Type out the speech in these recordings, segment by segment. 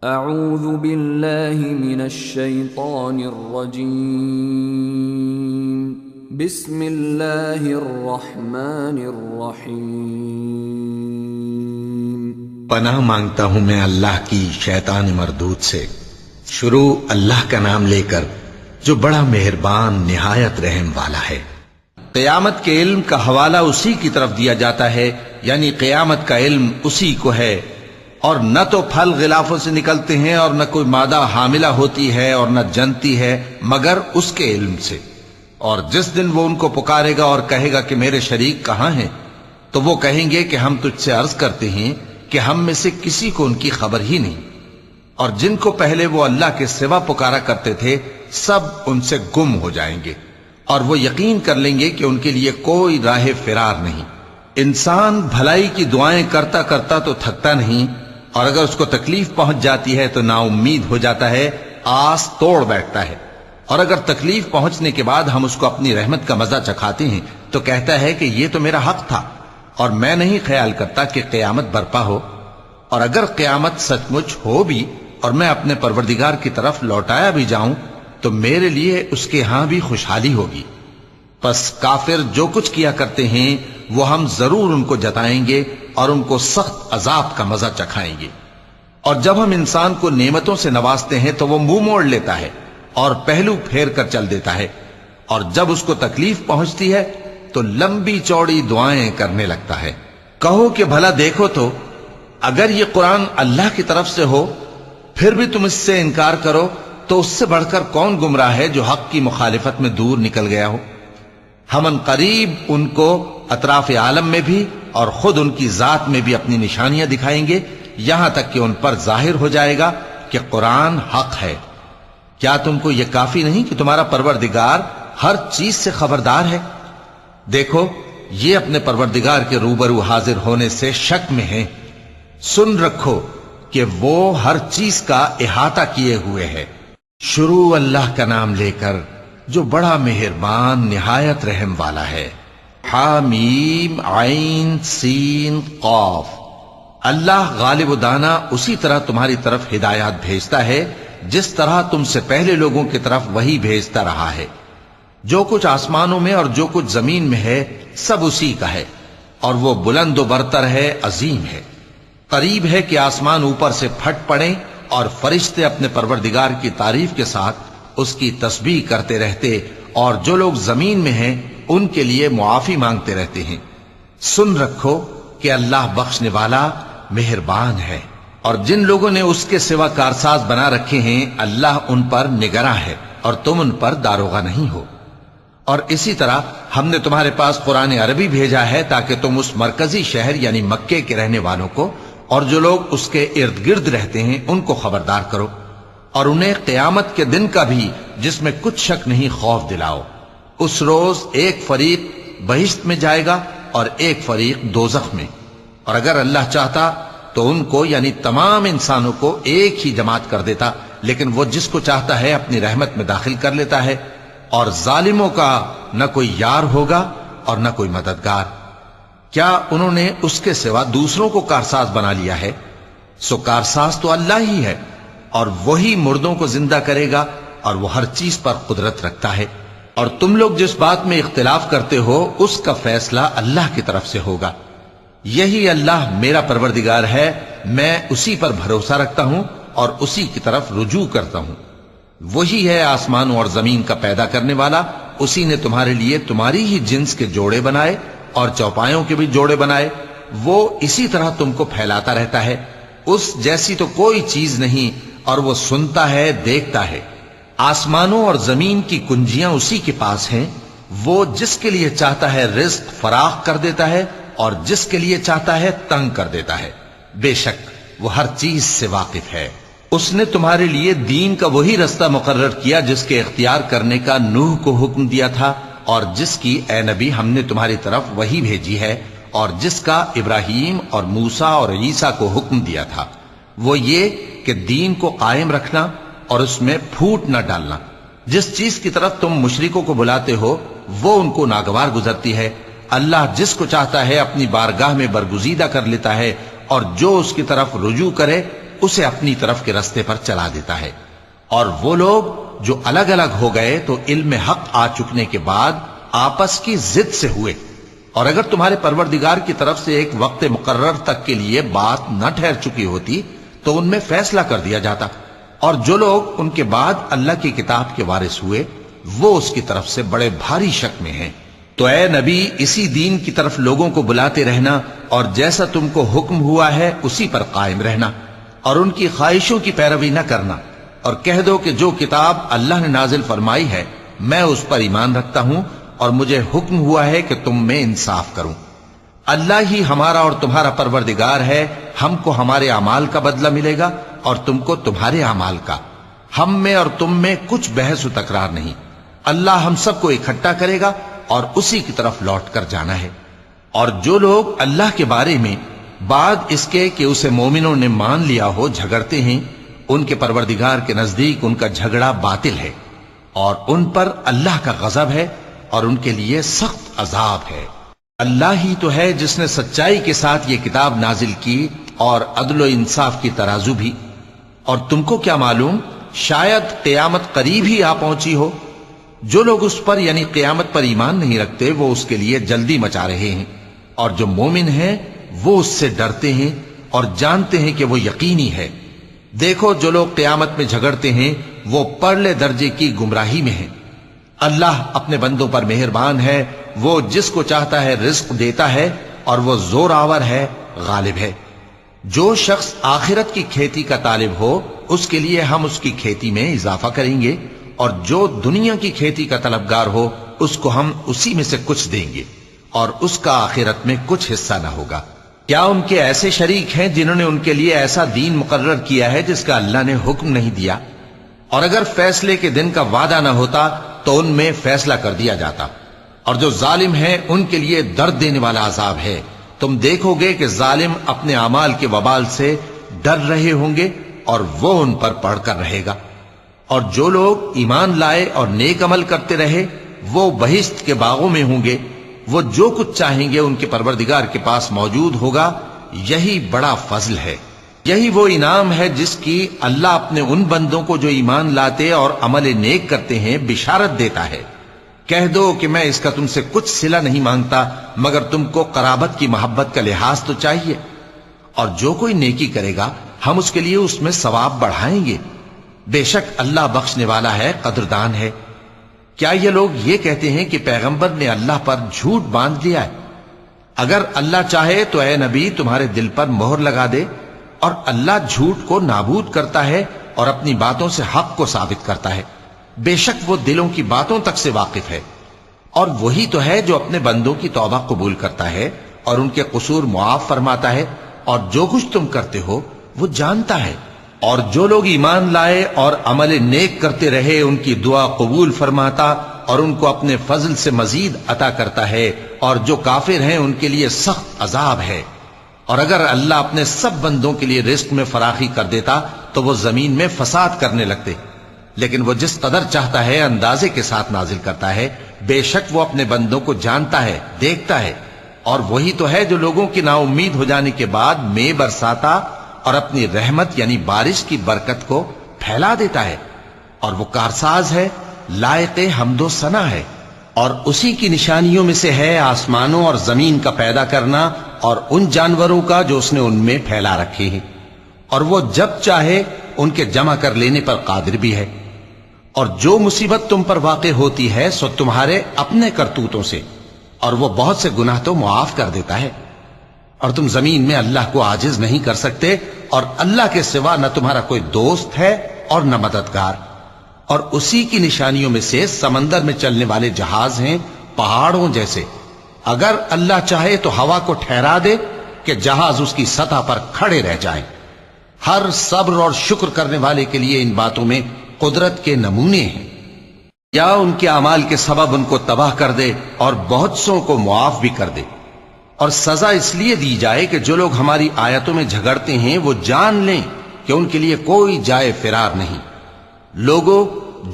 اعوذ باللہ من الشیطان الرجیم بسم اللہ الرحمن الرحیم۔ پناہ مانگتا ہوں میں اللہ کی شیطان مردود سے۔ شروع اللہ کا نام لے کر جو بڑا مہربان نہایت رحم والا ہے۔ قیامت کے علم کا حوالہ اسی کی طرف دیا جاتا ہے، یعنی قیامت کا علم اسی کو ہے، اور نہ تو پھل غلافوں سے نکلتے ہیں اور نہ کوئی مادہ حاملہ ہوتی ہے اور نہ جنتی ہے مگر اس کے علم سے۔ اور جس دن وہ ان کو پکارے گا اور کہے گا کہ میرے شریک کہاں ہیں، تو وہ کہیں گے کہ ہم تجھ سے عرض کرتے ہیں کہ ہم میں سے کسی کو ان کی خبر ہی نہیں، اور جن کو پہلے وہ اللہ کے سوا پکارا کرتے تھے سب ان سے گم ہو جائیں گے، اور وہ یقین کر لیں گے کہ ان کے لیے کوئی راہ فرار نہیں۔ انسان بھلائی کی دعائیں کرتا کرتا تو تھکتا نہیں، اور اگر اس کو تکلیف پہنچ جاتی ہے تو نا امید ہو جاتا ہے، آس توڑ بیٹھتا ہے، اور اگر تکلیف پہنچنے کے بعد ہم اس کو اپنی رحمت کا مزہ چکھاتے ہیں تو کہتا ہے کہ یہ تو میرا حق تھا، اور میں نہیں خیال کرتا کہ قیامت برپا ہو۔ اور اگر قیامت سچ مچ ہو بھی اور میں اپنے پروردگار کی طرف لوٹایا بھی جاؤں تو میرے لیے اس کے ہاں بھی خوشحالی ہوگی۔ پس کافر جو کچھ کیا کرتے ہیں وہ ہم ضرور ان کو جتائیں گے اور ان کو سخت عذاب کا مزہ چکھائیں گے۔ اور جب ہم انسان کو نعمتوں سے نوازتے ہیں تو وہ منہ موڑ لیتا ہے اور پہلو پھیر کر چل دیتا ہے، اور جب اس کو تکلیف پہنچتی ہے تو لمبی چوڑی دعائیں کرنے لگتا ہے۔ کہو کہ بھلا دیکھو تو اگر یہ قرآن اللہ کی طرف سے ہو پھر بھی تم اس سے انکار کرو تو اس سے بڑھ کر کون گمراہ ہے جو حق کی مخالفت میں دور نکل گیا ہو۔ ہم ان قریب ان کو اطراف عالم میں بھی اور خود ان کی ذات میں بھی اپنی نشانیاں دکھائیں گے، یہاں تک کہ ان پر ظاہر ہو جائے گا کہ قرآن حق ہے۔ کیا تم کو یہ کافی نہیں کہ تمہارا پروردگار ہر چیز سے خبردار ہے؟ دیکھو یہ اپنے پروردگار کے روبرو حاضر ہونے سے شک میں ہیں۔ سن رکھو کہ وہ ہر چیز کا احاطہ کیے ہوئے ہے۔ شروع اللہ کا نام لے کر جو بڑا مہربان نہایت رحم والا ہے۔ حامیم عین سین قاف۔ اللہ غالب و دانا اسی طرح تمہاری طرف ہدایات بھیجتا ہے جس طرح تم سے پہلے لوگوں کی طرف وہی بھیجتا رہا ہے۔ جو کچھ آسمانوں میں اور جو کچھ زمین میں ہے سب اسی کا ہے، اور وہ بلند و برتر ہے، عظیم ہے۔ قریب ہے کہ آسمان اوپر سے پھٹ پڑیں اور فرشتے اپنے پروردگار کی تعریف کے ساتھ اس کی تسبیح کرتے رہتے، اور جو لوگ زمین میں ہیں ان کے لیے معافی مانگتے رہتے ہیں۔ سن رکھو کہ اللہ بخشنے والا مہربان ہے، اور جن لوگوں نے اس کے سوا کارساز بنا رکھے ہیں اللہ ان پر نگراں ہے اور تم ان پر داروغہ نہیں ہو۔ اور اسی طرح ہم نے تمہارے پاس قرآن عربی بھیجا ہے تاکہ تم اس مرکزی شہر یعنی مکے کے رہنے والوں کو اور جو لوگ اس کے ارد گرد رہتے ہیں ان کو خبردار کرو، اور انہیں قیامت کے دن کا بھی جس میں کچھ شک نہیں خوف دلاؤ۔ اس روز ایک فریق بہشت میں جائے گا اور ایک فریق دوزخ میں، اور اگر اللہ چاہتا تو ان کو یعنی تمام انسانوں کو ایک ہی جماعت کر دیتا، لیکن وہ جس کو چاہتا ہے اپنی رحمت میں داخل کر لیتا ہے، اور ظالموں کا نہ کوئی یار ہوگا اور نہ کوئی مددگار۔ کیا انہوں نے اس کے سوا دوسروں کو کارساز بنا لیا ہے؟ سو کارساز تو اللہ ہی ہے، اور وہی مردوں کو زندہ کرے گا، اور وہ ہر چیز پر قدرت رکھتا ہے۔ اور تم لوگ جس بات میں اختلاف کرتے ہو اس کا فیصلہ اللہ کی طرف سے ہوگا۔ یہی اللہ میرا پروردگار ہے، میں اسی پر بھروسہ رکھتا ہوں اور اسی کی طرف رجوع کرتا ہوں۔ وہی ہے آسمانوں اور زمین کا پیدا کرنے والا، اسی نے تمہارے لیے تمہاری ہی جنس کے جوڑے بنائے اور چوپایوں کے بھی جوڑے بنائے۔ وہ اسی طرح تم کو پھیلاتا رہتا ہے، اس جیسی تو کوئی چیز نہیں، اور وہ سنتا ہے، دیکھتا ہے۔ آسمانوں اور زمین کی کنجیاں اسی کے پاس ہیں، وہ جس کے لیے چاہتا ہے رزق فراخ کر دیتا ہے اور جس کے لیے چاہتا ہے تنگ کر دیتا ہے۔ بے شک وہ ہر چیز سے واقف ہے۔ اس نے تمہارے لیے دین کا وہی رستہ مقرر کیا جس کے اختیار کرنے کا نوح کو حکم دیا تھا، اور جس کی اے نبی ہم نے تمہاری طرف وہی بھیجی ہے، اور جس کا ابراہیم اور موسیٰ اور عیسیٰ کو حکم دیا تھا، وہ یہ کہ دین کو قائم رکھنا اور اس میں پھوٹ نہ ڈالنا۔ جس چیز کی طرف تم مشرکوں کو بلاتے ہو وہ ان کو ناگوار گزرتی ہے۔ اللہ جس کو چاہتا ہے اپنی بارگاہ میں برگزیدہ کر لیتا ہے، اور جو اس کی طرف رجوع کرے اسے اپنی طرف کے رستے پر چلا دیتا ہے۔ اور وہ لوگ جو الگ الگ ہو گئے تو علم حق آ چکنے کے بعد آپس کی ضد سے ہوئے، اور اگر تمہارے پروردگار کی طرف سے ایک وقت مقرر تک کے لیے بات نہ ٹھہر چکی ہوتی تو ان میں فیصلہ کر دیا جاتا، اور جو لوگ ان کے بعد اللہ کی کتاب کے وارث ہوئے وہ اس کی طرف سے بڑے بھاری شک میں ہیں۔ تو اے نبی اسی دین کی طرف لوگوں کو بلاتے رہنا، اور جیسا تم کو حکم ہوا ہے اسی پر قائم رہنا، اور ان کی خواہشوں کی پیروی نہ کرنا، اور کہہ دو کہ جو کتاب اللہ نے نازل فرمائی ہے میں اس پر ایمان رکھتا ہوں، اور مجھے حکم ہوا ہے کہ تم میں انصاف کروں۔ اللہ ہی ہمارا اور تمہارا پروردگار ہے، ہم کو ہمارے اعمال کا بدلہ ملے گا اور تم کو تمہارے اعمال کا، ہم میں اور تم میں کچھ بحث و تکرار نہیں۔ اللہ ہم سب کو اکٹھا کرے گا اور اسی کی طرف لوٹ کر جانا ہے۔ اور جو لوگ اللہ کے بارے میں بعد اس کے کہ اسے مومنوں نے مان لیا ہو جھگڑتے ہیں، ان کے پروردگار کے نزدیک ان کا جھگڑا باطل ہے، اور ان پر اللہ کا غضب ہے اور ان کے لیے سخت عذاب ہے۔ اللہ ہی تو ہے جس نے سچائی کے ساتھ یہ کتاب نازل کی اور عدل و انصاف کی ترازو بھی۔ اور تم کو کیا معلوم، شاید قیامت قریب ہی آ پہنچی ہو۔ جو لوگ اس پر یعنی قیامت پر ایمان نہیں رکھتے وہ اس کے لیے جلدی مچا رہے ہیں، اور جو مومن ہیں وہ اس سے ڈرتے ہیں اور جانتے ہیں کہ وہ یقینی ہے۔ دیکھو جو لوگ قیامت میں جھگڑتے ہیں وہ پرلے درجے کی گمراہی میں ہیں۔ اللہ اپنے بندوں پر مہربان ہے، وہ جس کو چاہتا ہے رزق دیتا ہے، اور وہ زور آور ہے، غالب ہے۔ جو شخص آخرت کی کھیتی کا طالب ہو اس کے لیے ہم اس کی کھیتی میں اضافہ کریں گے، اور جو دنیا کی کھیتی کا طلبگار ہو اس کو ہم اسی میں سے کچھ دیں گے، اور اس کا آخرت میں کچھ حصہ نہ ہوگا۔ کیا ان کے ایسے شریک ہیں جنہوں نے ان کے لیے ایسا دین مقرر کیا ہے جس کا اللہ نے حکم نہیں دیا؟ اور اگر فیصلے کے دن کا وعدہ نہ ہوتا تو ان میں فیصلہ کر دیا جاتا۔ اور جو ظالم ہیں ان کے لیے درد دینے والا عذاب ہے۔ تم دیکھو گے کہ ظالم اپنے اعمال کے وبال سے ڈر رہے ہوں گے اور وہ ان پر پڑھ کر رہے گا۔ اور جو لوگ ایمان لائے اور نیک عمل کرتے رہے وہ بہشت کے باغوں میں ہوں گے، وہ جو کچھ چاہیں گے ان کے پروردگار کے پاس موجود ہوگا۔ یہی بڑا فضل ہے، یہی وہ انعام ہے جس کی اللہ اپنے ان بندوں کو جو ایمان لاتے اور عمل نیک کرتے ہیں بشارت دیتا ہے۔ کہہ دو کہ میں اس کا تم سے کچھ صلہ نہیں مانگتا مگر تم کو قرابت کی محبت کا لحاظ تو چاہیے، اور جو کوئی نیکی کرے گا ہم اس کے لیے اس میں ثواب بڑھائیں گے۔ بے شک اللہ بخشنے والا ہے، قدردان ہے۔ کیا یہ لوگ یہ کہتے ہیں کہ پیغمبر نے اللہ پر جھوٹ باندھ دیا ہے؟ اگر اللہ چاہے تو اے نبی تمہارے دل پر مہر لگا دے، اور اللہ جھوٹ کو نابود کرتا ہے اور اپنی باتوں سے حق کو ثابت کرتا ہے۔ بے شک وہ دلوں کی باتوں تک سے واقف ہے، اور وہی تو ہے جو اپنے بندوں کی توبہ قبول کرتا ہے اور ان کے قصور معاف فرماتا ہے، اور جو کچھ تم کرتے ہو وہ جانتا ہے۔ اور جو لوگ ایمان لائے اور عمل نیک کرتے رہے ان کی دعا قبول فرماتا اور ان کو اپنے فضل سے مزید عطا کرتا ہے، اور جو کافر ہیں ان کے لیے سخت عذاب ہے۔ اور اگر اللہ اپنے سب بندوں کے لیے رزق میں فراخی کر دیتا تو وہ زمین میں فساد کرنے لگتے، لیکن وہ جس قدر چاہتا ہے اندازے کے ساتھ نازل کرتا ہے۔ بے شک وہ اپنے بندوں کو جانتا ہے، دیکھتا ہے، اور وہی تو ہے جو لوگوں کی نا امید ہو جانے کے بعد میں برساتا اور اپنی رحمت یعنی بارش کی برکت کو پھیلا دیتا ہے، اور وہ کارساز ہے، لائق حمد و ثنا ہے۔ اور اسی کی نشانیوں میں سے ہے آسمانوں اور زمین کا پیدا کرنا اور ان جانوروں کا جو اس نے ان میں پھیلا رکھے ہیں، اور وہ جب چاہے ان کے جمع کر لینے پر قادر بھی ہے۔ اور جو مصیبت تم پر واقع ہوتی ہے سو تمہارے اپنے کرتوتوں سے، اور وہ بہت سے گناہ تو معاف کر دیتا ہے۔ اور تم زمین میں اللہ کو عاجز نہیں کر سکتے، اور اللہ کے سوا نہ تمہارا کوئی دوست ہے اور نہ مددگار۔ اور اسی کی نشانیوں میں سے سمندر میں چلنے والے جہاز ہیں پہاڑوں جیسے۔ اگر اللہ چاہے تو ہوا کو ٹھہرا دے کہ جہاز اس کی سطح پر کھڑے رہ جائیں۔ ہر صبر اور شکر کرنے والے کے لیے ان باتوں میں قدرت کے نمونے ہیں۔ یا ان کے اعمال کے سبب ان کو تباہ کر دے اور بہت سوں کو معاف بھی کر دے۔ اور سزا اس لیے دی جائے کہ جو لوگ ہماری آیتوں میں جھگڑتے ہیں وہ جان لیں کہ ان کے لیے کوئی جائے فرار نہیں۔ لوگوں،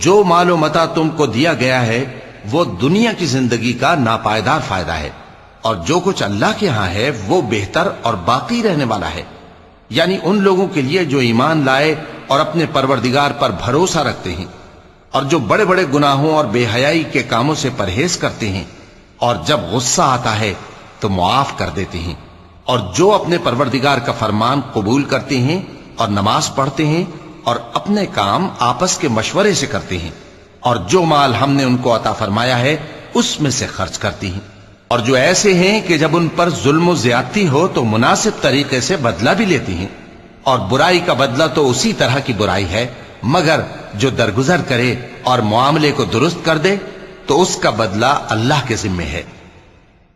جو مال و متاع تم کو دیا گیا ہے وہ دنیا کی زندگی کا ناپائیدار فائدہ ہے، اور جو کچھ اللہ کے ہاں ہے وہ بہتر اور باقی رہنے والا ہے۔ یعنی ان لوگوں کے لیے جو ایمان لائے اور اپنے پروردگار پر بھروسہ رکھتے ہیں اور جو بڑے بڑے گناہوں اور بے حیائی کے کاموں سے پرہیز کرتے ہیں اور جب غصہ آتا ہے تو معاف کر دیتے ہیں اور جو اپنے پروردگار کا فرمان قبول کرتے ہیں اور نماز پڑھتے ہیں اور اپنے کام آپس کے مشورے سے کرتے ہیں اور جو مال ہم نے ان کو عطا فرمایا ہے اس میں سے خرچ کرتی ہیں اور جو ایسے ہیں کہ جب ان پر ظلم و زیادتی ہو تو مناسب طریقے سے بدلہ بھی لیتی ہیں اور برائی کا بدلہ تو اسی طرح کی برائی ہے مگر جو درگزر کرے اور معاملے کو درست کر دے تو اس کا بدلہ اللہ کے ذمے ہے۔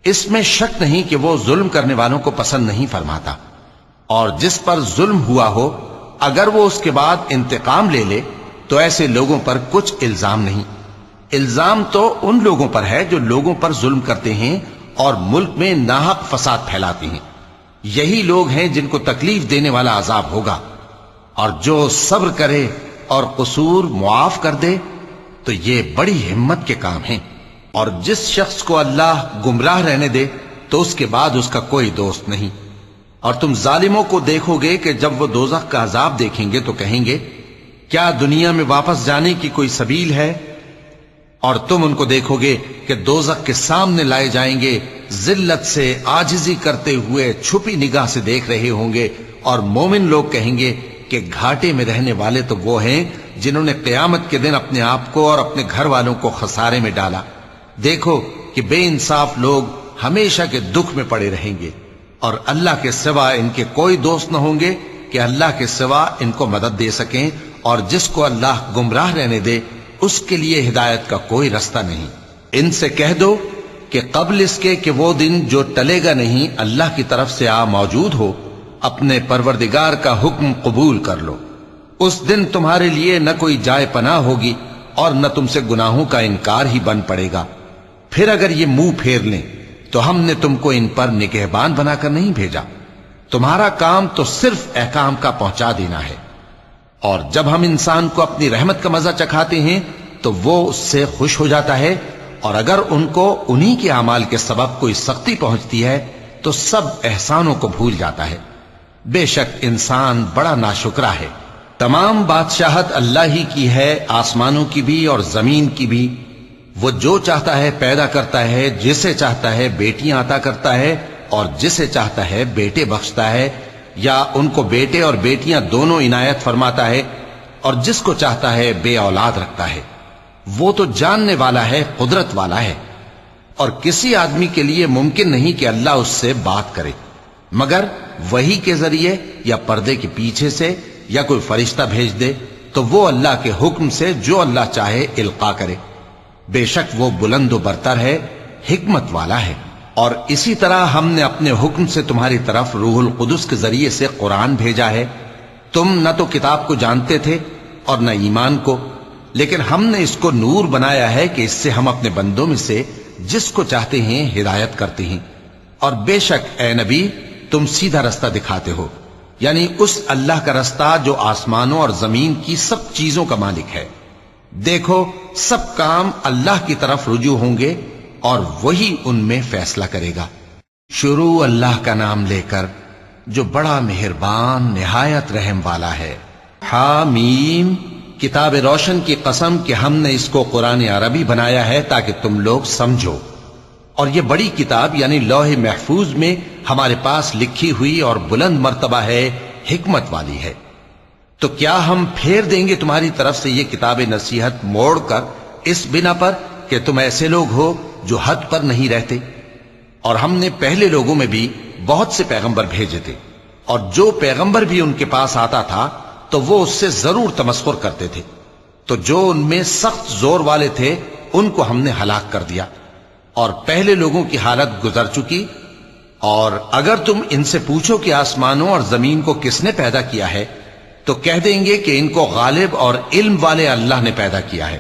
اس میں شک نہیں کہ وہ ظلم کرنے والوں کو پسند نہیں فرماتا، اور جس پر ظلم ہوا ہو اگر وہ اس کے بعد انتقام لے لے تو ایسے لوگوں پر کچھ الزام نہیں۔ الزام تو ان لوگوں پر ہے جو لوگوں پر ظلم کرتے ہیں اور ملک میں ناحق فساد پھیلاتے ہیں، یہی لوگ ہیں جن کو تکلیف دینے والا عذاب ہوگا۔ اور جو صبر کرے اور قصور معاف کر دے تو یہ بڑی ہمت کے کام ہیں۔ اور جس شخص کو اللہ گمراہ رہنے دے تو اس کے بعد اس کا کوئی دوست نہیں۔ اور تم ظالموں کو دیکھو گے کہ جب وہ دوزخ کا عذاب دیکھیں گے تو کہیں گے کیا دنیا میں واپس جانے کی کوئی سبیل ہے؟ اور تم ان کو دیکھو گے کہ دوزخ کے سامنے لائے جائیں گے، ذلت سے عاجزی کرتے ہوئے چھپی نگاہ سے دیکھ رہے ہوں گے، اور مومن لوگ کہیں گے کہ گھاٹے میں رہنے والے تو وہ ہیں جنہوں نے قیامت کے دن اپنے آپ کو اور اپنے گھر والوں کو خسارے میں ڈالا۔ دیکھو کہ بے انصاف لوگ ہمیشہ کے دکھ میں پڑے رہیں گے، اور اللہ کے سوا ان کے کوئی دوست نہ ہوں گے کہ اللہ کے سوا ان کو مدد دے سکیں، اور جس کو اللہ گمراہ رہنے دے اس کے لیے ہدایت کا کوئی رستہ نہیں۔ ان سے کہہ دو کہ قبل اس کے کہ وہ دن جو ٹلے گا نہیں اللہ کی طرف سے آ موجود ہو، اپنے پروردگار کا حکم قبول کر لو۔ اس دن تمہارے لیے نہ کوئی جائے پناہ ہوگی اور نہ تم سے گناہوں کا انکار ہی بن پڑے گا۔ پھر اگر یہ منہ پھیر لیں تو ہم نے تم کو ان پر نگہبان بنا کر نہیں بھیجا، تمہارا کام تو صرف احکام کا پہنچا دینا ہے۔ اور جب ہم انسان کو اپنی رحمت کا مزہ چکھاتے ہیں تو وہ اس سے خوش ہو جاتا ہے، اور اگر ان کو انہی کے اعمال کے سبب کوئی سختی پہنچتی ہے تو سب احسانوں کو بھول جاتا ہے۔ بے شک انسان بڑا ناشکرا ہے۔ تمام بادشاہت اللہ ہی کی ہے، آسمانوں کی بھی اور زمین کی بھی۔ وہ جو چاہتا ہے پیدا کرتا ہے، جسے چاہتا ہے بیٹیاں عطا کرتا ہے اور جسے چاہتا ہے بیٹے بخشتا ہے، یا ان کو بیٹے اور بیٹیاں دونوں عنایت فرماتا ہے، اور جس کو چاہتا ہے بے اولاد رکھتا ہے۔ وہ تو جاننے والا ہے، قدرت والا ہے، اور کسی آدمی کے لیے ممکن نہیں کہ اللہ اس سے بات کرے مگر وحی کے ذریعے یا پردے کے پیچھے سے، یا کوئی فرشتہ بھیج دے تو وہ اللہ کے حکم سے جو اللہ چاہے القا کرے۔ بے شک وہ بلند و برتر ہے، حکمت والا ہے۔ اور اسی طرح ہم نے اپنے حکم سے تمہاری طرف روح القدس کے ذریعے سے قرآن بھیجا ہے۔ تم نہ تو کتاب کو جانتے تھے اور نہ ایمان کو، لیکن ہم نے اس کو نور بنایا ہے کہ اس سے ہم اپنے بندوں میں سے جس کو چاہتے ہیں ہدایت کرتے ہیں۔ اور بے شک اے نبی تم سیدھا رستہ دکھاتے ہو، یعنی اس اللہ کا رستہ جو آسمانوں اور زمین کی سب چیزوں کا مالک ہے۔ دیکھو سب کام اللہ کی طرف رجوع ہوں گے اور وہی ان میں فیصلہ کرے گا۔ شروع اللہ کا نام لے کر جو بڑا مہربان نہایت رحم والا ہے۔ حامیم، کتاب روشن کی قسم کہ ہم نے اس کو قرآن عربی بنایا ہے تاکہ تم لوگ سمجھو، اور یہ بڑی کتاب یعنی لوح محفوظ میں ہمارے پاس لکھی ہوئی اور بلند مرتبہ ہے، حکمت والی ہے۔ تو کیا ہم پھیر دیں گے تمہاری طرف سے یہ کتاب نصیحت موڑ کر اس بنا پر کہ تم ایسے لوگ ہو جو حد پر نہیں رہتے؟ اور ہم نے پہلے لوگوں میں بھی بہت سے پیغمبر بھیجے تھے، اور جو پیغمبر بھی ان کے پاس آتا تھا تو وہ اس سے ضرور تمسخر کرتے تھے، تو جو ان میں سخت زور والے تھے ان کو ہم نے ہلاک کر دیا، اور پہلے لوگوں کی حالت گزر چکی۔ اور اگر تم ان سے پوچھو کہ آسمانوں اور زمین کو کس نے پیدا کیا ہے تو کہہ دیں گے کہ ان کو غالب اور علم والے اللہ نے پیدا کیا ہے،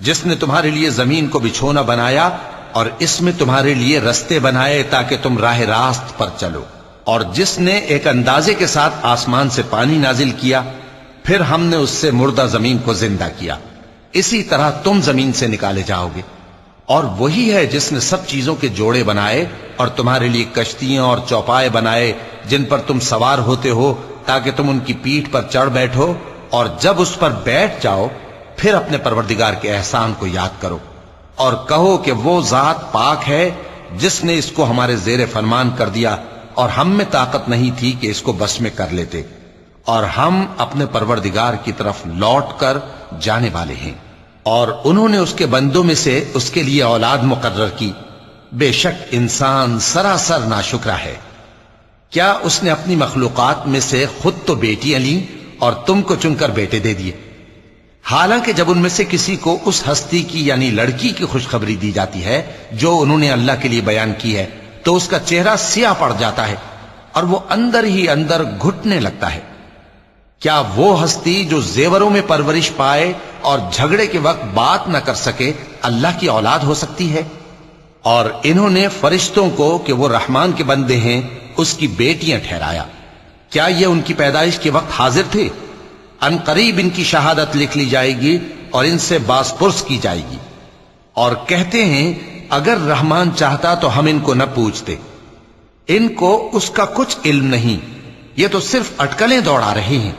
جس نے تمہارے لیے زمین کو بچھونا بنایا اور اس میں تمہارے لیے رستے بنائے تاکہ تم راہ راست پر چلو، اور جس نے ایک اندازے کے ساتھ آسمان سے پانی نازل کیا، پھر ہم نے اس سے مردہ زمین کو زندہ کیا، اسی طرح تم زمین سے نکالے جاؤ گے۔ اور وہی ہے جس نے سب چیزوں کے جوڑے بنائے اور تمہارے لیے کشتیاں اور چوپائے بنائے جن پر تم سوار ہوتے ہو، تاکہ تم ان کی پیٹھ پر چڑھ بیٹھو، اور جب اس پر بیٹھ جاؤ پھر اپنے پروردگار کے احسان کو یاد کرو اور کہو کہ وہ ذات پاک ہے جس نے اس کو ہمارے زیر فرمان کر دیا اور ہم میں طاقت نہیں تھی کہ اس کو بس میں کر لیتے، اور ہم اپنے پروردگار کی طرف لوٹ کر جانے والے ہیں۔ اور انہوں نے اس کے بندوں میں سے اس کے لیے اولاد مقرر کی، بے شک انسان سراسر ناشکرا ہے۔ کیا اس نے اپنی مخلوقات میں سے خود تو بیٹیاں لیں اور تم کو چن کر بیٹے دے دیے؟ حالانکہ جب ان میں سے کسی کو اس ہستی کی یعنی لڑکی کی خوشخبری دی جاتی ہے جو انہوں نے اللہ کے لیے بیان کی ہے تو اس کا چہرہ سیاہ پڑ جاتا ہے اور وہ اندر ہی اندر گھٹنے لگتا ہے۔ کیا وہ ہستی جو زیوروں میں پرورش پائے اور جھگڑے کے وقت بات نہ کر سکے اللہ کی اولاد ہو سکتی ہے؟ اور انہوں نے فرشتوں کو کہ وہ رحمان کے بندے ہیں اس کی بیٹیاں ٹھہرایا۔ کیا یہ ان کی پیدائش کے وقت حاضر تھے؟ ان قریب ان کی شہادت لکھ لی جائے گی اور ان سے باز پرس کی جائے گی۔ اور کہتے ہیں اگر رحمان چاہتا تو ہم ان کو نہ پوچھتے، ان کو اس کا کچھ علم نہیں، یہ تو صرف اٹکلیں دوڑا رہے ہیں۔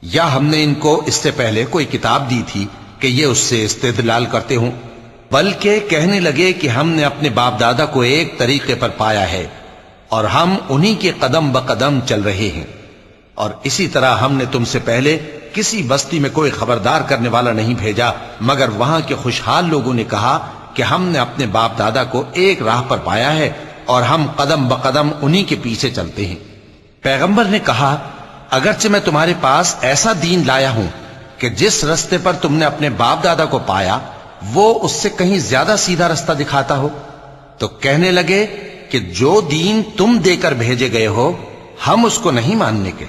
یا ہم نے ان کو اس سے پہلے کوئی کتاب دی تھی کہ یہ اس سے استدلال کرتے ہوں؟ بلکہ کہنے لگے کہ ہم نے اپنے باپ دادا کو ایک طریقے پر پایا ہے اور ہم انہی کے قدم بقدم چل رہے ہیں۔ اور اسی طرح ہم نے تم سے پہلے کسی بستی میں کوئی خبردار کرنے والا نہیں بھیجا مگر وہاں کے خوشحال لوگوں نے کہا کہ ہم نے اپنے باپ دادا کو ایک راہ پر پایا ہے اور ہم قدم بقدم انہی کے پیچھے چلتے ہیں۔ پیغمبر نے کہا اگرچہ میں تمہارے پاس ایسا دین لایا ہوں کہ جس رستے پر تم نے اپنے باپ دادا کو پایا وہ اس سے کہیں زیادہ سیدھا رستہ دکھاتا ہو، تو کہنے لگے کہ جو دین تم دے کر بھیجے گئے ہو ہم اس کو نہیں ماننے کے،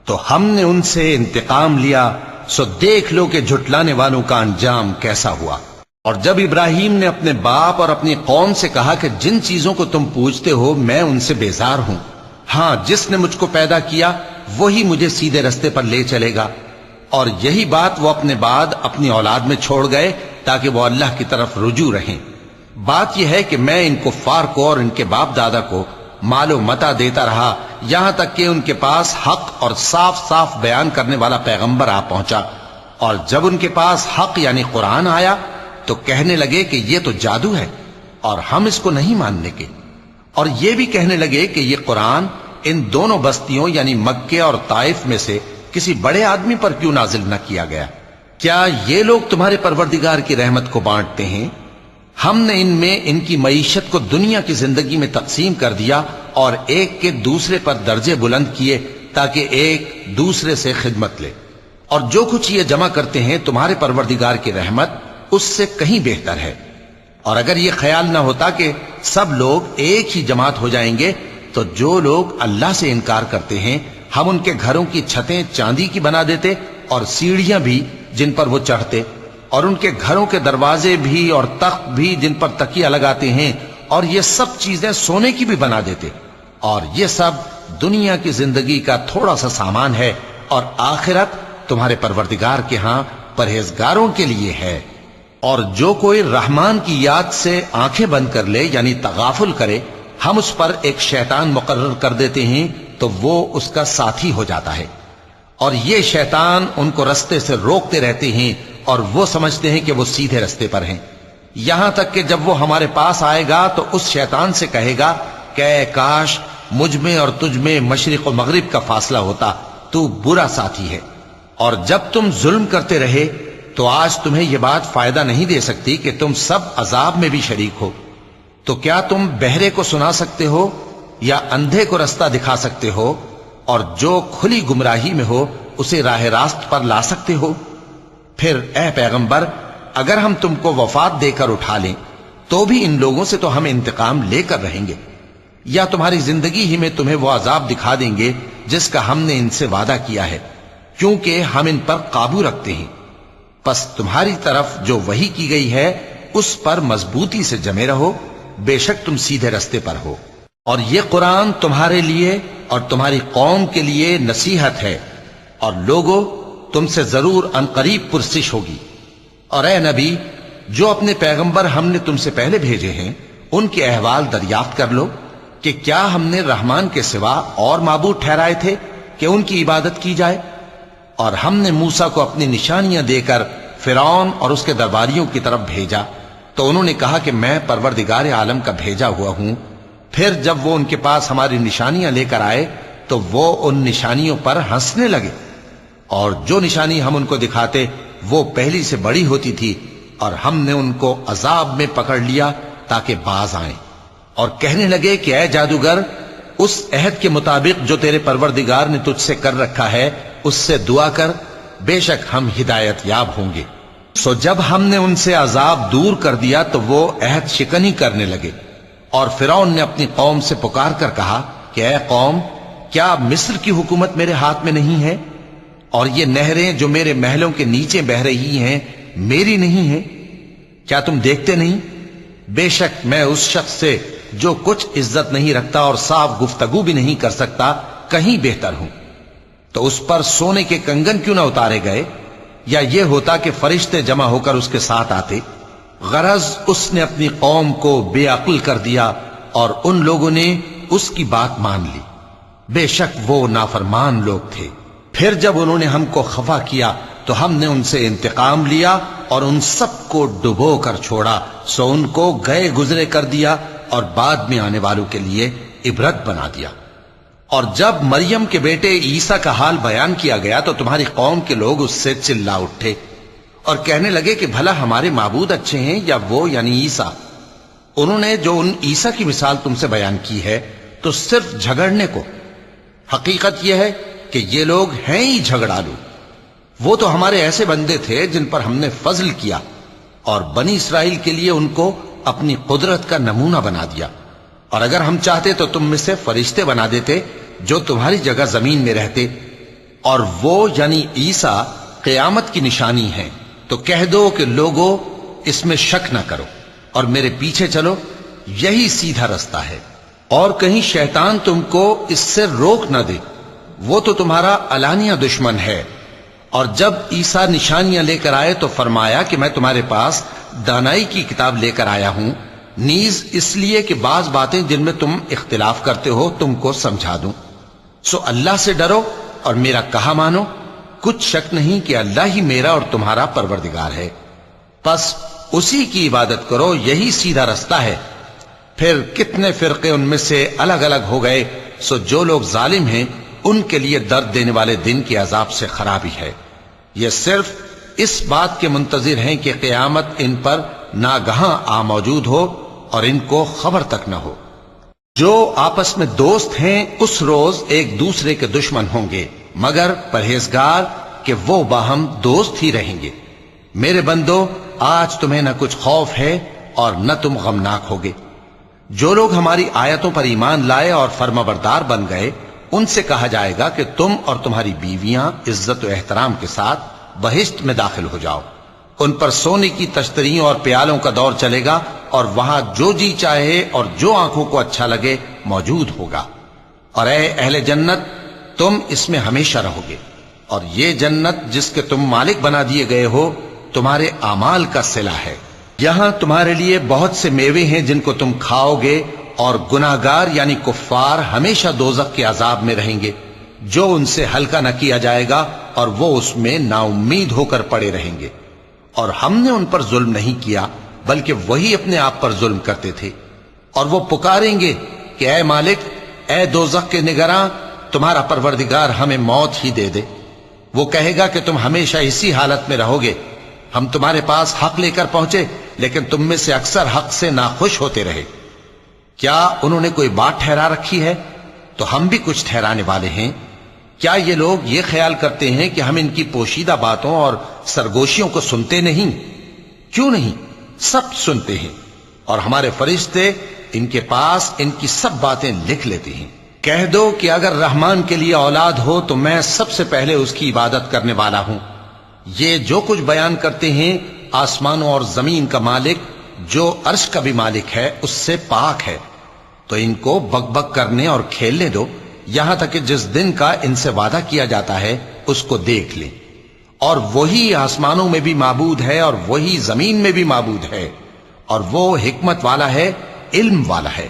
تو ہم نے ان سے انتقام لیا، سو دیکھ لو کہ جھٹلانے والوں کا انجام کیسا ہوا۔ اور جب ابراہیم نے اپنے باپ اور اپنی قوم سے کہا کہ جن چیزوں کو تم پوچھتے ہو میں ان سے بیزار ہوں، ہاں جس نے مجھ کو پیدا کیا وہی مجھے سیدھے رستے پر لے چلے گا، اور یہی بات وہ اپنے بعد اپنی اولاد میں چھوڑ گئے تاکہ وہ اللہ کی طرف رجوع رہیں۔ بات یہ ہے کہ میں ان کفار کو اور ان کے باپ دادا کو مال و متاع دیتا رہا یہاں تک کہ ان کے پاس حق اور صاف صاف بیان کرنے والا پیغمبر آ پہنچا، اور جب ان کے پاس حق یعنی قرآن آیا تو کہنے لگے کہ یہ تو جادو ہے اور ہم اس کو نہیں ماننے کے، اور یہ بھی کہنے لگے کہ یہ قرآن ان دونوں بستیوں یعنی مکے اور طائف میں سے کسی بڑے آدمی پر کیوں نازل نہ کیا گیا؟ کیا یہ لوگ تمہارے پروردگار کی رحمت کو بانٹتے ہیں؟ ہم نے ان میں ان کی معیشت کو دنیا کی زندگی میں تقسیم کر دیا اور ایک کے دوسرے پر درجے بلند کیے تاکہ ایک دوسرے سے خدمت لے، اور جو کچھ یہ جمع کرتے ہیں تمہارے پروردگار کی رحمت اس سے کہیں بہتر ہے۔ اور اگر یہ خیال نہ ہوتا کہ سب لوگ ایک ہی جماعت ہو جائیں گے تو جو لوگ اللہ سے انکار کرتے ہیں ہم ان کے گھروں کی چھتیں چاندی کی بنا دیتے اور سیڑھیاں بھی جن پر وہ چڑھتے، اور ان کے گھروں کے دروازے بھی اور تخت بھی جن پر تکیہ لگاتے ہیں، اور یہ سب چیزیں سونے کی بھی بنا دیتے، اور یہ سب دنیا کی زندگی کا تھوڑا سا سامان ہے، اور آخرت تمہارے پروردگار کے ہاں پرہیزگاروں کے لیے ہے۔ اور جو کوئی رحمان کی یاد سے آنکھیں بند کر لے یعنی تغافل کرے ہم اس پر ایک شیطان مقرر کر دیتے ہیں تو وہ اس کا ساتھی ہو جاتا ہے، اور یہ شیطان ان کو رستے سے روکتے رہتے ہیں اور وہ سمجھتے ہیں کہ وہ سیدھے رستے پر ہیں، یہاں تک کہ جب وہ ہمارے پاس آئے گا تو اس شیطان سے کہے گا کہ اے کاش مجھ میں اور تجھ میں مشرق و مغرب کا فاصلہ ہوتا، تو برا ساتھی ہے۔ اور جب تم ظلم کرتے رہے تو آج تمہیں یہ بات فائدہ نہیں دے سکتی کہ تم سب عذاب میں بھی شریک ہو، تو کیا تم بہرے کو سنا سکتے ہو یا اندھے کو رستہ دکھا سکتے ہو، اور جو کھلی گمراہی میں ہو اسے راہ راست پر لا سکتے ہو؟ پھر اے پیغمبر اگر ہم تم کو وفات دے کر اٹھا لیں تو بھی ان لوگوں سے تو ہم انتقام لے کر رہیں گے، یا تمہاری زندگی ہی میں تمہیں وہ عذاب دکھا دیں گے جس کا ہم نے ان سے وعدہ کیا ہے، کیونکہ ہم ان پر قابو رکھتے ہیں۔ پس تمہاری طرف جو وحی کی گئی ہے اس پر مضبوطی سے جمے رہو، بے شک تم سیدھے رستے پر ہو، اور یہ قرآن تمہارے لیے اور تمہاری قوم کے لیے نصیحت ہے، اور لوگوں تم سے ضرور عنقریب پرسش ہوگی۔ اور اے نبی جو اپنے پیغمبر ہم نے تم سے پہلے بھیجے ہیں ان کے احوال دریافت کر لو کہ کیا ہم نے رحمان کے سوا اور معبود ٹھہرائے تھے کہ ان کی عبادت کی جائے؟ اور ہم نے موسیٰ کو اپنی نشانیاں دے کر فرعون اور اس کے درباریوں کی طرف بھیجا، تو انہوں نے کہا کہ میں پروردگار عالم کا بھیجا ہوا ہوں۔ پھر جب وہ ان کے پاس ہماری نشانیاں لے کر آئے تو وہ ان نشانیوں پر ہنسنے لگے، اور جو نشانی ہم ان کو دکھاتے وہ پہلی سے بڑی ہوتی تھی، اور ہم نے ان کو عذاب میں پکڑ لیا تاکہ باز آئیں، اور کہنے لگے کہ اے جادوگر، اس عہد کے مطابق جو تیرے پروردگار نے تجھ سے کر رکھا ہے اس سے دعا کر، بے شک ہم ہدایت یاب ہوں گے۔ سو جب ہم نے ان سے عذاب دور کر دیا تو وہ عہد شکنی کرنے لگے، اور فرعون نے اپنی قوم سے پکار کر کہا کہ اے قوم، کیا مصر کی حکومت میرے ہاتھ میں نہیں ہے؟ اور یہ نہریں جو میرے محلوں کے نیچے بہ رہی ہیں میری نہیں ہیں؟ کیا تم دیکھتے نہیں؟ بے شک میں اس شخص سے جو کچھ عزت نہیں رکھتا اور صاف گفتگو بھی نہیں کر سکتا کہیں بہتر ہوں۔ تو اس پر سونے کے کنگن کیوں نہ اتارے گئے، یا یہ ہوتا کہ فرشتے جمع ہو کر اس کے ساتھ آتے؟ غرض اس نے اپنی قوم کو بے عقل کر دیا، اور ان لوگوں نے اس کی بات مان لی۔ بے شک وہ نافرمان لوگ تھے۔ پھر جب انہوں نے ہم کو خفا کیا تو ہم نے ان سے انتقام لیا اور ان سب کو ڈبو کر چھوڑا، سو ان کو گئے گزرے کر دیا اور بعد میں آنے والوں کے لیے عبرت بنا دیا۔ اور جب مریم کے بیٹے عیسیٰ کا حال بیان کیا گیا تو تمہاری قوم کے لوگ اس سے چلا اٹھے اور کہنے لگے کہ بھلا ہمارے معبود اچھے ہیں یا وہ یعنی عیسیٰ؟ انہوں نے جو ان عیسیٰ کی مثال تم سے بیان کی ہے تو صرف جھگڑنے کو۔ حقیقت یہ ہے کہ یہ لوگ ہیں ہی جھگڑالو۔ وہ تو ہمارے ایسے بندے تھے جن پر ہم نے فضل کیا، اور بنی اسرائیل کے لیے ان کو اپنی قدرت کا نمونہ بنا دیا، اور اگر ہم چاہتے تو تم میں سے فرشتے بنا دیتے جو تمہاری جگہ زمین میں رہتے، اور وہ یعنی عیسیٰ قیامت کی نشانی ہیں۔ تو کہہ دو کہ لوگوں اس میں شک نہ کرو اور میرے پیچھے چلو، یہی سیدھا رستہ ہے، اور کہیں شیطان تم کو اس سے روک نہ دے، وہ تو تمہارا علانیہ دشمن ہے۔ اور جب عیسیٰ نشانیاں لے کر آئے تو فرمایا کہ میں تمہارے پاس دانائی کی کتاب لے کر آیا ہوں، نیز اس لیے کہ بعض باتیں جن میں تم اختلاف کرتے ہو تم کو سمجھا دوں۔ سو اللہ سے ڈرو اور میرا کہا مانو، کچھ شک نہیں کہ اللہ ہی میرا اور تمہارا پروردگار ہے، پس اسی کی عبادت کرو، یہی سیدھا رستہ ہے۔ پھر کتنے فرقے ان میں سے الگ الگ ہو گئے، سو جو لوگ ظالم ہیں ان کے لیے درد دینے والے دن کے عذاب سے خرابی ہے۔ یہ صرف اس بات کے منتظر ہیں کہ قیامت ان پر ناگہاں آ موجود ہو اور ان کو خبر تک نہ ہو۔ جو آپس میں دوست ہیں اس روز ایک دوسرے کے دشمن ہوں گے، مگر پرہیزگار کہ وہ باہم دوست ہی رہیں گے۔ میرے بندو، آج تمہیں نہ کچھ خوف ہے اور نہ تم غمناک ہوگے۔ جو لوگ ہماری آیتوں پر ایمان لائے اور فرمانبردار بن گئے ان سے کہا جائے گا کہ تم اور تمہاری بیویاں عزت و احترام کے ساتھ بہشت میں داخل ہو جاؤ۔ ان پر سونے کی تشتریوں اور پیالوں کا دور چلے گا، اور وہاں جو جی چاہے اور جو آنکھوں کو اچھا لگے موجود ہوگا۔ اور اے اہل جنت، تم اس میں ہمیشہ رہو گے، اور یہ جنت جس کے تم مالک بنا دیے گئے ہو تمہارے اعمال کا صلہ ہے۔ یہاں تمہارے لیے بہت سے میوے ہیں جن کو تم کھاؤ گے، اور گناہگار یعنی کفار ہمیشہ دوزخ کے عذاب میں رہیں گے، جو ان سے ہلکا نہ کیا جائے گا، اور وہ اس میں نا امید ہو کر پڑے رہیں گے۔ اور ہم نے ان پر ظلم نہیں کیا بلکہ وہی اپنے آپ پر ظلم کرتے تھے۔ اور وہ پکاریں گے کہ اے مالک، اے دوزخ کے نگراں، تمہارا پروردگار ہمیں موت ہی دے دے۔ وہ کہے گا کہ تم ہمیشہ اسی حالت میں رہو گے، ہم تمہارے پاس حق لے کر پہنچے لیکن تم میں سے اکثر حق سے ناخوش ہوتے رہے۔ کیا انہوں نے کوئی بات ٹھہرا رکھی ہے؟ تو ہم بھی کچھ ٹھہرانے والے ہیں۔ کیا یہ لوگ یہ خیال کرتے ہیں کہ ہم ان کی پوشیدہ باتوں اور سرگوشیوں کو سنتے نہیں؟ کیوں نہیں، سب سنتے ہیں، اور ہمارے فرشتے ان کے پاس ان کی سب باتیں لکھ لیتے ہیں۔ کہہ دو کہ اگر رحمان کے لیے اولاد ہو تو میں سب سے پہلے اس کی عبادت کرنے والا ہوں۔ یہ جو کچھ بیان کرتے ہیں آسمانوں اور زمین کا مالک جو عرش کا بھی مالک ہے اس سے پاک ہے، تو ان کو بک بک کرنے اور کھیلنے دو، یہاں تک کہ جس دن کا ان سے وعدہ کیا جاتا ہے اس کو دیکھ لیں۔ اور وہی آسمانوں میں بھی معبود ہے اور وہی زمین میں بھی معبود ہے، اور وہ حکمت والا ہے، علم والا ہے۔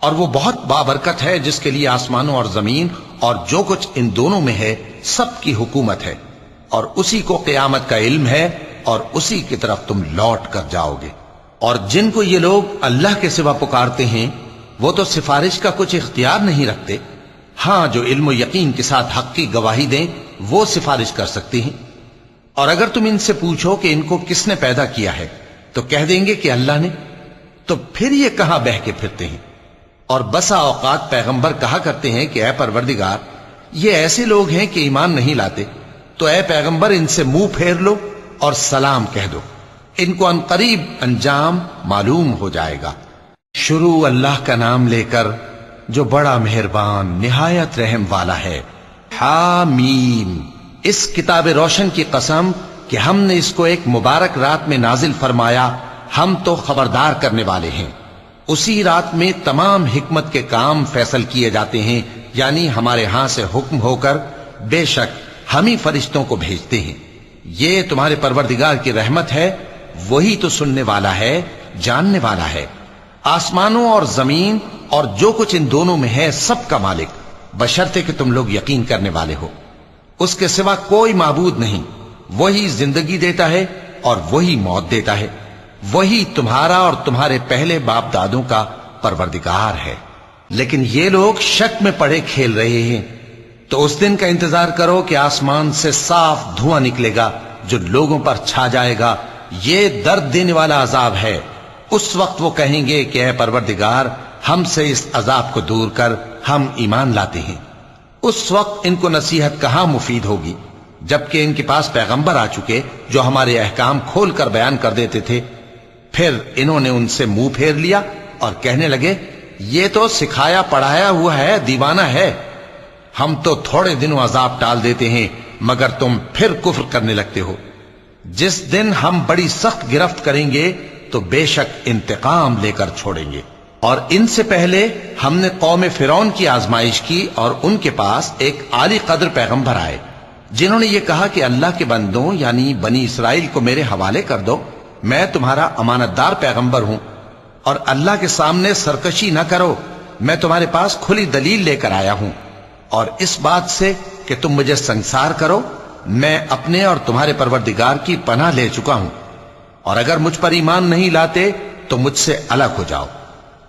اور وہ بہت بابرکت ہے جس کے لیے آسمانوں اور زمین اور جو کچھ ان دونوں میں ہے سب کی حکومت ہے، اور اسی کو قیامت کا علم ہے اور اسی کی طرف تم لوٹ کر جاؤ گے۔ اور جن کو یہ لوگ اللہ کے سوا پکارتے ہیں وہ تو سفارش کا کچھ اختیار نہیں رکھتے، ہاں جو علم و یقین کے ساتھ حق کی گواہی دیں وہ سفارش کر سکتے ہیں۔ اور اگر تم ان سے پوچھو کہ ان کو کس نے پیدا کیا ہے تو کہہ دیں گے کہ اللہ نے، تو پھر یہ کہاں بہہ کے پھرتے ہیں؟ اور بسا اوقات پیغمبر کہا کرتے ہیں کہ اے پروردگار، یہ ایسے لوگ ہیں کہ ایمان نہیں لاتے، تو اے پیغمبر ان سے منہ پھیر لو اور سلام کہہ دو، ان کو عنقریب انجام معلوم ہو جائے گا۔ شروع اللہ کا نام لے کر جو بڑا مہربان نہایت رحم والا ہے۔ حامیم، اس کتاب روشن کی قسم کہ ہم نے اس کو ایک مبارک رات میں نازل فرمایا، ہم تو خبردار کرنے والے ہیں۔ اسی رات میں تمام حکمت کے کام فیصل کیے جاتے ہیں، یعنی ہمارے ہاں سے حکم ہو کر، بے شک ہم ہی فرشتوں کو بھیجتے ہیں۔ یہ تمہارے پروردگار کی رحمت ہے، وہی تو سننے والا ہے، جاننے والا ہے۔ آسمانوں اور زمین اور جو کچھ ان دونوں میں ہے سب کا مالک، بشرطے کہ تم لوگ یقین کرنے والے ہو۔ اس کے سوا کوئی معبود نہیں، وہی زندگی دیتا ہے اور وہی موت دیتا ہے، وہی تمہارا اور تمہارے پہلے باپ دادوں کا پروردگار ہے۔ لیکن یہ لوگ شک میں پڑے کھیل رہے ہیں، تو اس دن کا انتظار کرو کہ آسمان سے صاف دھواں نکلے گا جو لوگوں پر چھا جائے گا، یہ درد دینے والا عذاب ہے۔ اس وقت وہ کہیں گے کہ اے پروردگار، ہم سے اس عذاب کو دور کر، ہم ایمان لاتے ہیں۔ اس وقت ان کو نصیحت کہاں مفید ہوگی، جبکہ ان کے پاس پیغمبر آ چکے جو ہمارے احکام کھول کر بیان کر دیتے تھے۔ پھر انہوں نے ان سے منہ پھیر لیا اور کہنے لگے، یہ تو سکھایا پڑھایا ہوا ہے، دیوانہ ہے، ہم تو تھوڑے دنوں عذاب ٹال دیتے ہیں مگر تم پھر کفر کرنے لگتے ہو۔ جس دن ہم بڑی سخت گرفت کریں گے تو بے شک انتقام لے کر چھوڑیں گے۔ اور ان سے پہلے ہم نے قوم فرعون کی آزمائش کی، اور ان کے پاس ایک عالی قدر پیغمبر آئے جنہوں نے یہ کہا کہ اللہ کے بندوں یعنی بنی اسرائیل کو میرے حوالے کر دو، میں تمہارا امانت دار پیغمبر ہوں، اور اللہ کے سامنے سرکشی نہ کرو، میں تمہارے پاس کھلی دلیل لے کر آیا ہوں، اور اس بات سے کہ تم مجھے سنسار کرو، میں اپنے اور تمہارے پروردگار کی پناہ لے چکا ہوں، اور اگر مجھ پر ایمان نہیں لاتے تو مجھ سے الگ ہو جاؤ۔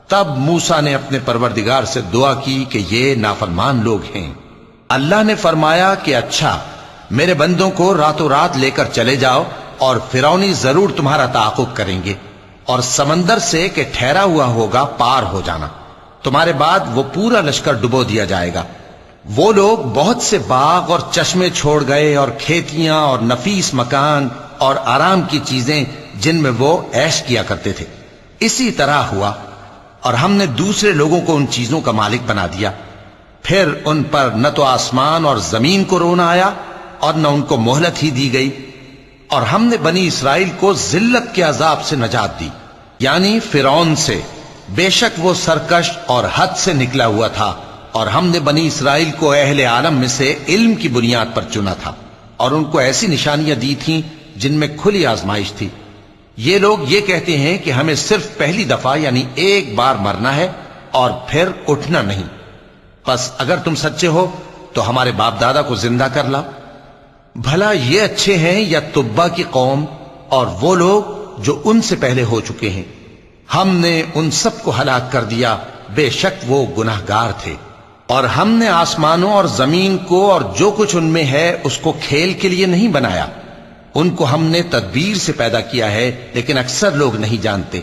تب موسیٰ نے اپنے پروردگار سے دعا کی کہ یہ نافرمان لوگ ہیں۔ اللہ نے فرمایا کہ اچھا، میرے بندوں کو راتوں رات لے کر چلے جاؤ، اور فرعونی ضرور تمہارا تعاقب کریں گے، اور سمندر سے کہ ٹھہرا ہوا ہوگا پار ہو جانا، تمہارے بعد وہ پورا لشکر ڈبو دیا جائے گا۔ وہ لوگ بہت سے باغ اور چشمے چھوڑ گئے، اور کھیتیاں اور نفیس مکان اور آرام کی چیزیں جن میں وہ عیش کیا کرتے تھے۔ اسی طرح ہوا، اور ہم نے دوسرے لوگوں کو ان چیزوں کا مالک بنا دیا۔ پھر ان پر نہ تو آسمان اور زمین کو رونا آیا اور نہ ان کو مہلت ہی دی گئی، اور ہم نے بنی اسرائیل کو ذلت کے عذاب سے نجات دی، یعنی فرعون سے، بے شک وہ سرکش اور حد سے نکلا ہوا تھا، اور ہم نے بنی اسرائیل کو اہل عالم میں سے علم کی بنیاد پر چنا تھا، اور ان کو ایسی نشانیاں دی تھیں جن میں کھلی آزمائش تھی۔ یہ لوگ یہ کہتے ہیں کہ ہمیں صرف پہلی دفعہ یعنی ایک بار مرنا ہے اور پھر اٹھنا نہیں، پس اگر تم سچے ہو تو ہمارے باپ دادا کو زندہ کر لاؤ۔ بھلا یہ اچھے ہیں یا تبا کی قوم اور وہ لوگ جو ان سے پہلے ہو چکے ہیں؟ ہم نے ان سب کو ہلاک کر دیا، بے شک وہ گناہگار تھے۔ اور ہم نے آسمانوں اور زمین کو اور جو کچھ ان میں ہے اس کو کھیل کے لیے نہیں بنایا، ان کو ہم نے تدبیر سے پیدا کیا ہے، لیکن اکثر لوگ نہیں جانتے۔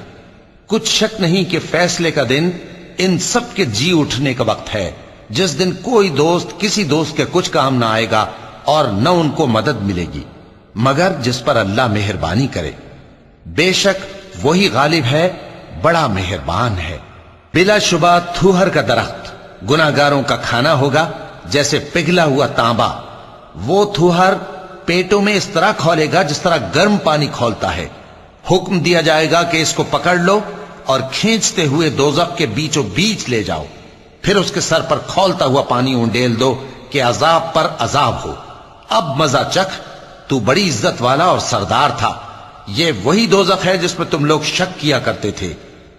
کچھ شک نہیں کہ فیصلے کا دن ان سب کے جی اٹھنے کا وقت ہے، جس دن کوئی دوست کسی دوست کے کچھ کام نہ آئے گا اور نہ ان کو مدد ملے گی، مگر جس پر اللہ مہربانی کرے۔ بے شک وہی غالب ہے، بڑا مہربان ہے۔ بلا شبہ تھوہر کا درخت گناہگاروں کا کھانا ہوگا، جیسے پگھلا ہوا تانبا۔ وہ تھوہر پیٹوں میں اس طرح کھولے گا جس طرح گرم پانی کھولتا ہے۔ حکم دیا جائے گا کہ اس کو پکڑ لو اور کھینچتے ہوئے دوزخ کے بیچوں بیچ لے جاؤ، پھر اس کے سر پر کھولتا ہوا پانی اونڈیل دو کہ عذاب پر عذاب ہو۔ اب مزہ چکھ، تو بڑی عزت والا اور سردار تھا۔ یہ وہی دوزخ ہے جس میں تم لوگ شک کیا کرتے تھے،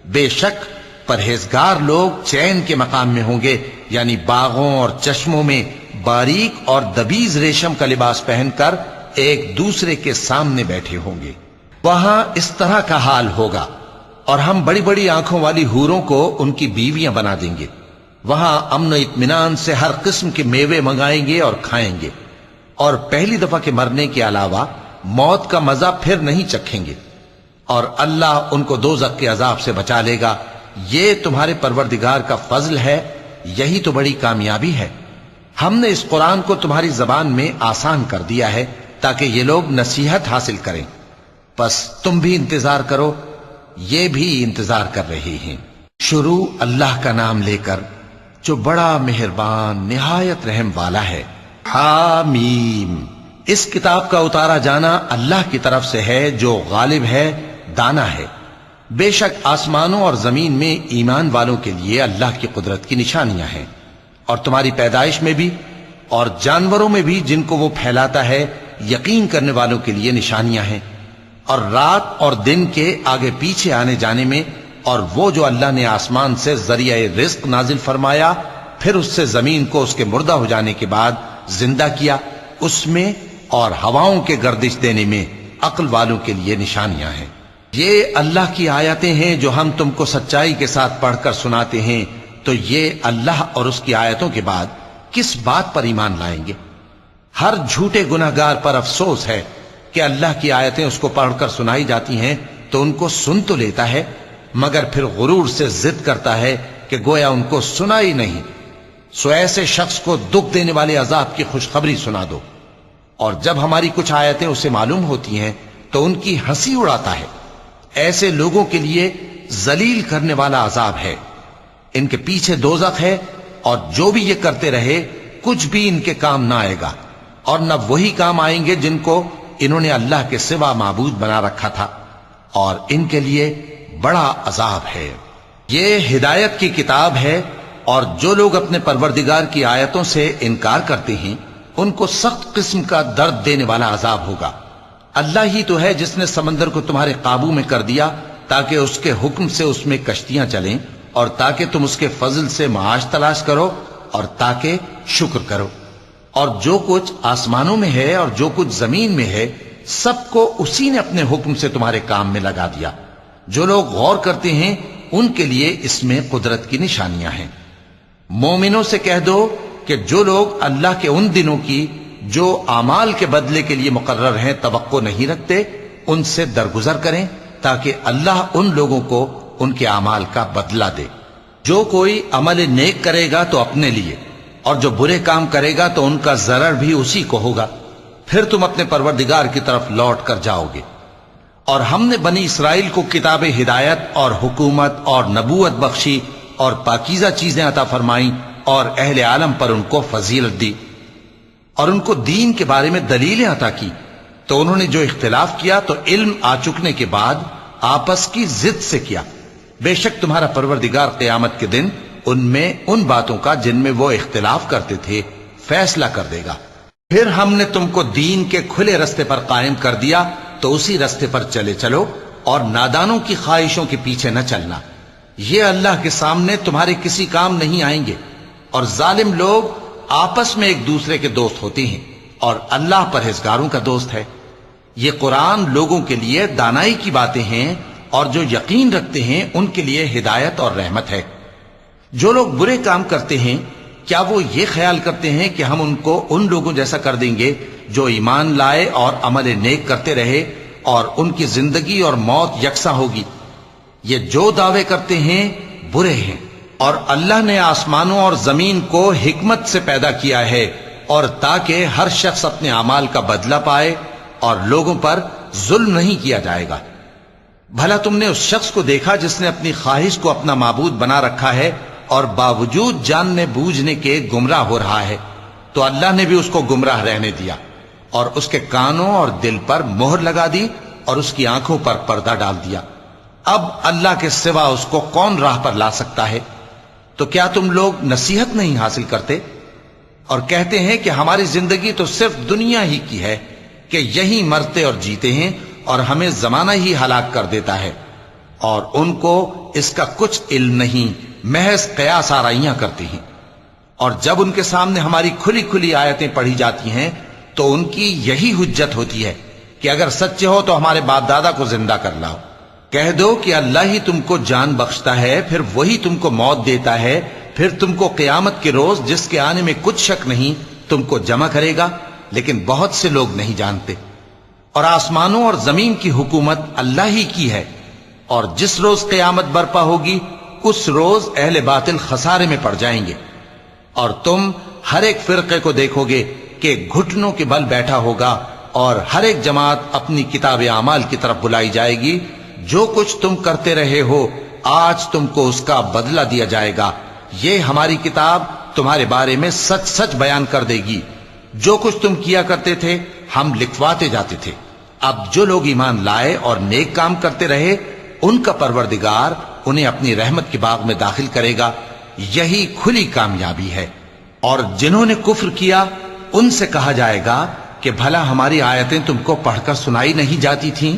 بے شک پرہیزگار لوگ چین کے مقام میں ہوں گے، یعنی باغوں اور چشموں میں باریک اور دبیز ریشم کا لباس پہن کر ایک دوسرے کے سامنے بیٹھے ہوں گے۔ وہاں اس طرح کا حال ہوگا، اور ہم بڑی بڑی آنکھوں والی حوروں کو ان کی بیویاں بنا دیں گے۔ وہاں امن و اطمینان سے ہر قسم کے میوے منگائیں گے اور کھائیں گے، اور پہلی دفعہ کے مرنے کے علاوہ موت کا مزہ پھر نہیں چکھیں گے، اور اللہ ان کو دوزخ کے عذاب سے بچا لے گا۔ یہ تمہارے پروردگار کا فضل ہے، یہی تو بڑی کامیابی ہے۔ ہم نے اس قرآن کو تمہاری زبان میں آسان کر دیا ہے تاکہ یہ لوگ نصیحت حاصل کریں، پس تم بھی انتظار کرو، یہ بھی انتظار کر رہے ہیں۔ شروع اللہ کا نام لے کر جو بڑا مہربان نہایت رحم والا ہے۔ حامیم، اس کتاب کا اتارا جانا اللہ کی طرف سے ہے جو غالب ہے، دانا ہے۔ بے شک آسمانوں اور زمین میں ایمان والوں کے لیے اللہ کی قدرت کی نشانیاں ہیں، اور تمہاری پیدائش میں بھی اور جانوروں میں بھی جن کو وہ پھیلاتا ہے یقین کرنے والوں کے لیے نشانیاں ہیں، اور رات اور دن کے آگے پیچھے آنے جانے میں، اور وہ جو اللہ نے آسمان سے ذریعہ رزق نازل فرمایا پھر اس سے زمین کو اس کے مردہ ہو جانے کے بعد زندہ کیا، اس میں اور ہواؤں کے گردش دینے میں عقل والوں کے لیے نشانیاں ہیں۔ یہ اللہ کی آیتیں ہیں جو ہم تم کو سچائی کے ساتھ پڑھ کر سناتے ہیں، تو یہ اللہ اور اس کی آیتوں کے بعد کس بات پر ایمان لائیں گے؟ ہر جھوٹے گناہگار پر افسوس ہے کہ اللہ کی آیتیں اس کو پڑھ کر سنائی جاتی ہیں تو ان کو سن تو لیتا ہے، مگر پھر غرور سے ضد کرتا ہے کہ گویا ان کو سنا ہی نہیں۔ سو ایسے شخص کو دکھ دینے والے عذاب کی خوشخبری سنا دو، اور جب ہماری کچھ آیتیں اسے معلوم ہوتی ہیں تو ان کی ہنسی اڑاتا ہے۔ ایسے لوگوں کے لیے ذلیل کرنے والا عذاب ہے، ان کے پیچھے دوزخ ہے، اور جو بھی یہ کرتے رہے کچھ بھی ان کے کام نہ آئے گا، اور نہ وہی کام آئیں گے جن کو انہوں نے اللہ کے سوا معبود بنا رکھا تھا، اور ان کے لیے بڑا عذاب ہے۔ یہ ہدایت کی کتاب ہے، اور جو لوگ اپنے پروردگار کی آیتوں سے انکار کرتے ہیں ان کو سخت قسم کا درد دینے والا عذاب ہوگا۔ اللہ ہی تو ہے جس نے سمندر کو تمہارے قابو میں کر دیا تاکہ اس کے حکم سے اس میں کشتیاں چلیں، اور تاکہ تم اس کے فضل سے معاش تلاش کرو، اور تاکہ شکر کرو۔ اور جو کچھ آسمانوں میں ہے اور جو کچھ زمین میں ہے سب کو اسی نے اپنے حکم سے تمہارے کام میں لگا دیا۔ جو لوگ غور کرتے ہیں ان کے لیے اس میں قدرت کی نشانیاں ہیں۔ مومنوں سے کہہ دو کہ جو لوگ اللہ کے ان دنوں کی جو اعمال کے بدلے کے لیے مقرر ہیں توقع نہیں رکھتے، ان سے درگزر کریں تاکہ اللہ ان لوگوں کو ان کے اعمال کا بدلہ دے۔ جو کوئی عمل نیک کرے گا تو اپنے لیے، اور جو برے کام کرے گا تو ان کا ضرر بھی اسی کو ہوگا، پھر تم اپنے پروردگار کی طرف لوٹ کر جاؤ گے۔ اور ہم نے بنی اسرائیل کو کتاب ہدایت اور حکومت اور نبوت بخشی اور پاکیزہ چیزیں عطا فرمائیں، اور اہل عالم پر ان کو فضیلت دی، اور ان کو دین کے بارے میں دلیلیں عطا کی، تو انہوں نے جو اختلاف کیا تو علم آ چکنے کے بعد آپس کی ضد سے کیا۔ بے شک تمہارا پروردگار قیامت کے دن ان میں ان باتوں کا جن میں وہ اختلاف کرتے تھے فیصلہ کر دے گا۔ پھر ہم نے تم کو دین کے کھلے رستے پر قائم کر دیا، تو اسی رستے پر چلے چلو، اور نادانوں کی خواہشوں کے پیچھے نہ چلنا، یہ اللہ کے سامنے تمہارے کسی کام نہیں آئیں گے۔ اور ظالم لوگ آپس میں ایک دوسرے کے دوست ہوتے ہیں، اور اللہ پرہیزگاروں کا دوست ہے۔ یہ قرآن لوگوں کے لیے دانائی کی باتیں ہیں، اور جو یقین رکھتے ہیں ان کے لیے ہدایت اور رحمت ہے۔ جو لوگ برے کام کرتے ہیں کیا وہ یہ خیال کرتے ہیں کہ ہم ان کو ان لوگوں جیسا کر دیں گے جو ایمان لائے اور عمل نیک کرتے رہے، اور ان کی زندگی اور موت یکساں ہوگی؟ یہ جو دعوے کرتے ہیں برے ہیں۔ اور اللہ نے آسمانوں اور زمین کو حکمت سے پیدا کیا ہے، اور تاکہ ہر شخص اپنے اعمال کا بدلہ پائے، اور لوگوں پر ظلم نہیں کیا جائے گا۔ بھلا تم نے اس شخص کو دیکھا جس نے اپنی خواہش کو اپنا معبود بنا رکھا ہے اور باوجود جاننے بوجھنے کے گمراہ ہو رہا ہے؟ تو اللہ نے بھی اس کو گمراہ رہنے دیا، اور اس کے کانوں اور دل پر مہر لگا دی، اور اس کی آنکھوں پر پردہ ڈال دیا۔ اب اللہ کے سوا اس کو کون راہ پر لا سکتا ہے؟ تو کیا تم لوگ نصیحت نہیں حاصل کرتے؟ اور کہتے ہیں کہ ہماری زندگی تو صرف دنیا ہی کی ہے، کہ یہی مرتے اور جیتے ہیں، اور ہمیں زمانہ ہی ہلاک کر دیتا ہے۔ اور ان کو اس کا کچھ علم نہیں، محض قیاس آرائیاں کرتے ہیں۔ اور جب ان کے سامنے ہماری کھلی کھلی آیتیں پڑھی جاتی ہیں تو ان کی یہی حجت ہوتی ہے کہ اگر سچے ہو تو ہمارے باپ دادا کو زندہ کر لاؤ۔ کہہ دو کہ اللہ ہی تم کو جان بخشتا ہے، پھر وہی تم کو موت دیتا ہے، پھر تم کو قیامت کے روز جس کے آنے میں کچھ شک نہیں تم کو جمع کرے گا، لیکن بہت سے لوگ نہیں جانتے۔ اور آسمانوں اور زمین کی حکومت اللہ ہی کی ہے، اور جس روز قیامت برپا ہوگی اس روز اہل باطل خسارے میں پڑ جائیں گے۔ اور تم ہر ایک فرقے کو دیکھو گے کہ گھٹنوں کے بل بیٹھا ہوگا، اور ہر ایک جماعت اپنی کتاب اعمال کی طرف بلائی جائے گی۔ جو کچھ تم کرتے رہے ہو آج تم کو اس کا بدلہ دیا جائے گا، یہ ہماری کتاب تمہارے بارے میں سچ سچ بیان کر دے گی۔ جو کچھ تم کیا کرتے تھے ہم لکھواتے جاتے تھے۔ اب جو لوگ ایمان لائے اور نیک کام کرتے رہے ان کا پروردگار انہیں اپنی رحمت کے باغ میں داخل کرے گا، یہی کھلی کامیابی ہے۔ اور جنہوں نے کفر کیا ان سے کہا جائے گا کہ بھلا ہماری آیتیں تم کو پڑھ کر سنائی نہیں جاتی تھیں؟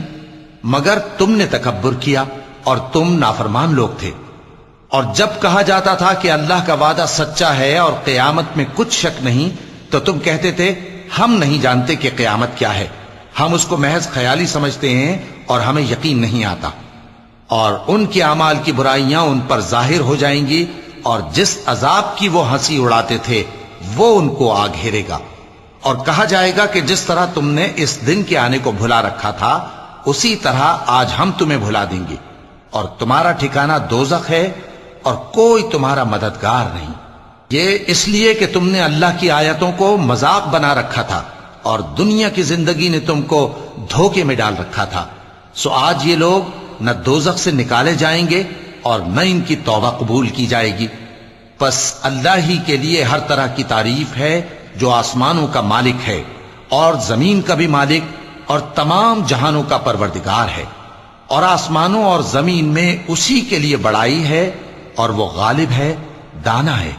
مگر تم نے تکبر کیا اور تم نافرمان لوگ تھے۔ اور جب کہا جاتا تھا کہ اللہ کا وعدہ سچا ہے اور قیامت میں کچھ شک نہیں تو تم کہتے تھے ہم نہیں جانتے کہ قیامت کیا ہے، ہم اس کو محض خیالی سمجھتے ہیں اور ہمیں یقین نہیں آتا۔ اور ان کے اعمال کی برائیاں ان پر ظاہر ہو جائیں گی، اور جس عذاب کی وہ ہنسی اڑاتے تھے وہ ان کو آ گھیرے گا۔ اور کہا جائے گا کہ جس طرح تم نے اس دن کے آنے کو بھلا رکھا تھا اسی طرح آج ہم تمہیں بھلا دیں گے، اور تمہارا ٹھکانہ دوزخ ہے اور کوئی تمہارا مددگار نہیں۔ یہ اس لیے کہ تم نے اللہ کی آیتوں کو مذاق بنا رکھا تھا اور دنیا کی زندگی نے تم کو دھوکے میں ڈال رکھا تھا، سو آج یہ لوگ نہ دوزخ سے نکالے جائیں گے اور نہ ان کی توبہ قبول کی جائے گی۔ پس اللہ ہی کے لیے ہر طرح کی تعریف ہے جو آسمانوں کا مالک ہے اور زمین کا بھی مالک اور تمام جہانوں کا پروردگار ہے۔ اور آسمانوں اور زمین میں اسی کے لیے بڑائی ہے اور وہ غالب ہے، دانا ہے۔